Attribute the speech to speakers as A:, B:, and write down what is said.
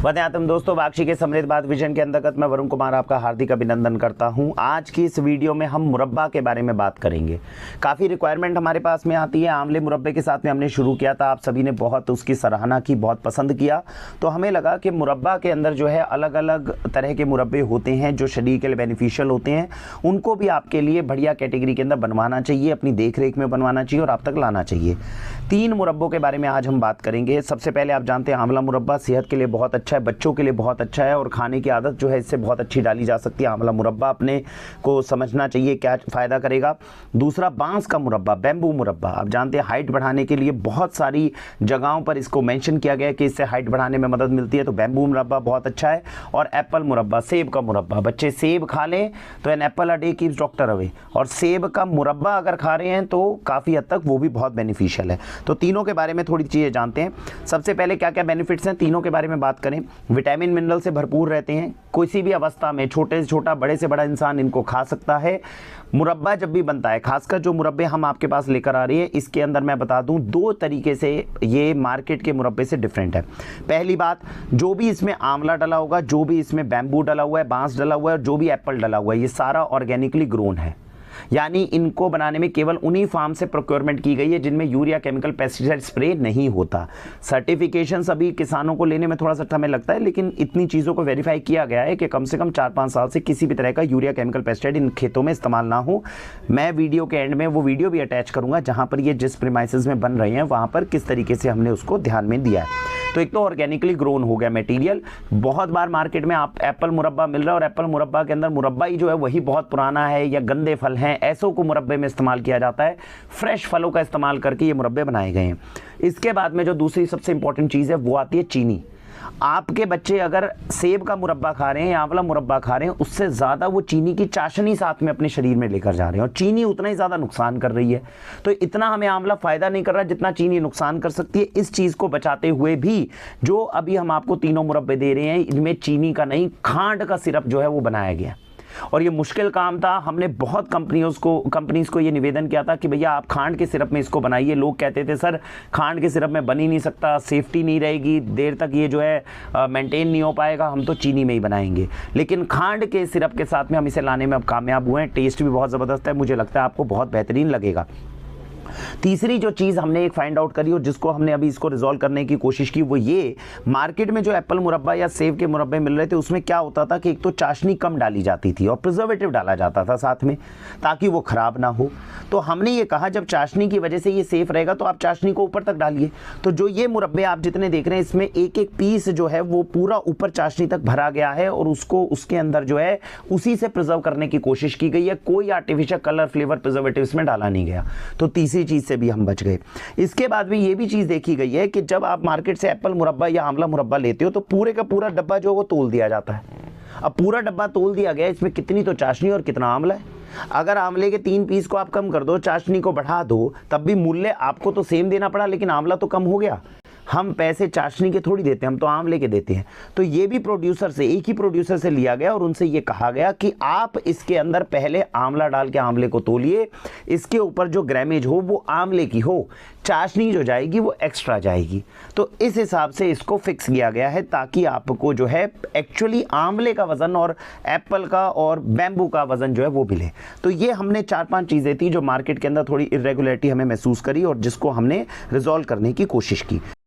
A: वंदे मातरम दोस्तों, वाक्षी के समृद्ध बात विजन के अंतर्गत मैं वरुण कुमार आपका हार्दिक अभिनंदन करता हूं। आज की इस वीडियो में हम मुरब्बा के बारे में बात करेंगे। काफ़ी रिक्वायरमेंट हमारे पास में आती है। आंवले मुरब्बे के साथ में हमने शुरू किया था, आप सभी ने बहुत उसकी सराहना की, बहुत पसंद किया। तो हमें लगा कि मुरब्बा के अंदर जो है अलग अलग तरह के मुरब्बे होते हैं जो शरीर के लिए बेनिफिशियल होते हैं, उनको भी आपके लिए बढ़िया कैटेगरी के अंदर बनवाना चाहिए, अपनी देख रेख में बनवाना चाहिए और आप तक लाना चाहिए। 3 मुरब्बों के बारे में आज हम बात करेंगे। सबसे पहले आप जानते हैं आंवला मुरब्बा सेहत के लिए बहुत अच्छा है, बच्चों के लिए बहुत अच्छा है और खाने की आदत जो है इससे बहुत अच्छी डाली जा सकती है। आंवला मुरब्बा अपने को समझना चाहिए क्या फ़ायदा करेगा। दूसरा, बांस का मुरब्बा, बैम्बू मुरब्बा, आप जानते हैं हाइट बढ़ाने के लिए बहुत सारी जगहों पर इसको मेंशन किया गया है कि इससे हाइट बढ़ाने में मदद मिलती है, तो बैम्बू मुरब्बा बहुत अच्छा है। और एप्पल मुरब्बा, सेब का मुरब्बा, बच्चे सेब खा लें तो an apple a day keeps doctor away, और सेब का मुरब्बा अगर खा रहे हैं तो काफ़ी हद तक वो भी बहुत बेनिफिशियल है। तो तीनों के बारे में थोड़ी चीज़ें जानते हैं। सबसे पहले क्या क्या बेनिफिट्स हैं तीनों के बारे में बात करें। विटामिन मिनरल से भरपूर रहते हैं, किसी भी अवस्था में छोटे से छोटा बड़े से बड़ा इंसान इनको खा सकता है। मुरब्बा जब भी बनता है, खासकर जो मुरब्बे हम आपके पास लेकर आ रही है, इसके अंदर मैं बता दूं 2 तरीके से ये मार्केट के मुरब्बे से डिफरेंट है। पहली बात, जो भी इसमें आंवला डला होगा, जो भी इसमें बैम्बू डला हुआ है, बांस डला हुआ है और जो भी एप्पल डला हुआ है, ये सारा ऑर्गेनिकली ग्रोन है। यानी इनको बनाने में केवल उन्हीं फार्म से प्रोक्योरमेंट की गई है जिनमें यूरिया केमिकल पेस्टिसाइड स्प्रे नहीं होता। सर्टिफिकेशन सभी किसानों को लेने में थोड़ा सा समय लगता है, लेकिन इतनी चीज़ों को वेरीफाई किया गया है कि कम से कम 4-5 साल से किसी भी तरह का यूरिया केमिकल पेस्टिसाइड इन खेतों में इस्तेमाल ना हो। मैं वीडियो के एंड में वो वीडियो भी अटैच करूंगा जहां पर ये जिस प्रीमाइसेस में बन रहे हैं वहां पर किस तरीके से हमने उसको ध्यान में दिया है। तो एक तो ऑर्गेनिकली ग्रोन हो गया मटेरियल। बहुत बार मार्केट में आप एप्पल मुरब्बा मिल रहा है और एप्पल मुरब्बा के अंदर मुरब्बा ही जो है वही बहुत पुराना है या गंदे फल हैं, ऐसों को मुरब्बे में इस्तेमाल किया जाता है। फ्रेश फलों का इस्तेमाल करके ये मुरब्बे बनाए गए हैं। इसके बाद में जो दूसरी सबसे इंपॉर्टेंट चीज़ है वो आती है चीनी। आपके बच्चे अगर सेब का मुरब्बा खा रहे हैं या आंवला मुरब्बा खा रहे हैं, उससे ज़्यादा वो चीनी की चाशनी साथ में अपने शरीर में लेकर जा रहे हैं और चीनी उतना ही ज़्यादा नुकसान कर रही है। तो इतना हमें आंवला फ़ायदा नहीं कर रहा जितना चीनी नुकसान कर सकती है। इस चीज़ को बचाते हुए भी जो अभी हम आपको तीनों मुरब्बे दे रहे हैं, इनमें चीनी का नहीं, खांड का सिरप जो है वो बनाया गया। और ये मुश्किल काम था। हमने बहुत कंपनीज को ये निवेदन किया था कि भैया आप खांड के सिरप में इसको बनाइए। लोग कहते थे सर खांड के सिरप में बन ही नहीं सकता, सेफ्टी नहीं रहेगी, देर तक ये जो है मेंटेन नहीं हो पाएगा, हम तो चीनी में ही बनाएंगे। लेकिन खांड के सिरप के साथ में हम इसे लाने में अब कामयाब हुए हैं। टेस्ट भी बहुत ज़बरदस्त है, मुझे लगता है आपको बहुत बेहतरीन लगेगा। तीसरी जो चीज़ हमने एक फाइंड आउट करी और जिसको हमने अभी इसको रिजॉल्व करने की कोशिश की, वो ये, मार्केट में जो एप्पल मुरब्बा या सेब के मुरब्बे मिल रहे थे उसमें क्या होता था कि एक तो चाशनी कम डाली जाती थी और प्रिजर्वेटिव डाला जाता था साथ में ताकि वो ख़राब ना हो। तो हमने ये कहा जब चाशनी की वजह से ये सेफ रहेगा तो आप चाशनी को ऊपर तक डालिए। तो जो ये मुरब्बे आप जितने देख रहे हैं इसमें एक एक पीस जो है वो पूरा ऊपर चाशनी तक भरा गया है और उसको उसके अंदर जो है उसी से प्रिजर्व करने की कोशिश की गई है। कोई आर्टिफिशियल कलर, फ्लेवर, प्रिजर्वेटिव इसमें डाला नहीं गया। तो तीसरी चीज से भी हम बच गए। इसके बाद भी ये भी चीज देखी गई है कि जब आप मार्केट से एप्पल मुरब्बा या आंवला मुरब्बा लेते हो तो पूरे का पूरा डब्बा जो वो तोल दिया जाता है। अब पूरा डब्बा तोल दिया गया, इसमें कितनी तो चाशनी और कितना आंवला है। अगर आंवले के 3 पीस को आप कम कर दो, चाशनी को बढ़ा दो, तब भी मूल्य आपको तो सेम देना पड़ा, लेकिन आंवला तो कम हो गया। हम पैसे चाशनी के थोड़ी देते हैं, हम तो आंवले के देते हैं। तो ये भी प्रोड्यूसर से, एक ही प्रोड्यूसर से लिया गया और उनसे ये कहा गया कि आप इसके अंदर पहले आंवला डाल के आंवले को तोलिए, इसके ऊपर जो ग्रामेज हो वो आंवले की हो, चाशनी जो जाएगी वो एक्स्ट्रा जाएगी। तो इस हिसाब से इसको फिक्स किया गया है ताकि आपको जो है एक्चुअली आंवले का वजन और एप्पल का और बैम्बू का वजन जो है वो मिले। तो ये हमने 4-5 चीज़ें थी जो मार्केट के अंदर थोड़ी इरेगुलरिटी हमें महसूस करी और जिसको हमने रिजॉल्व करने की कोशिश की।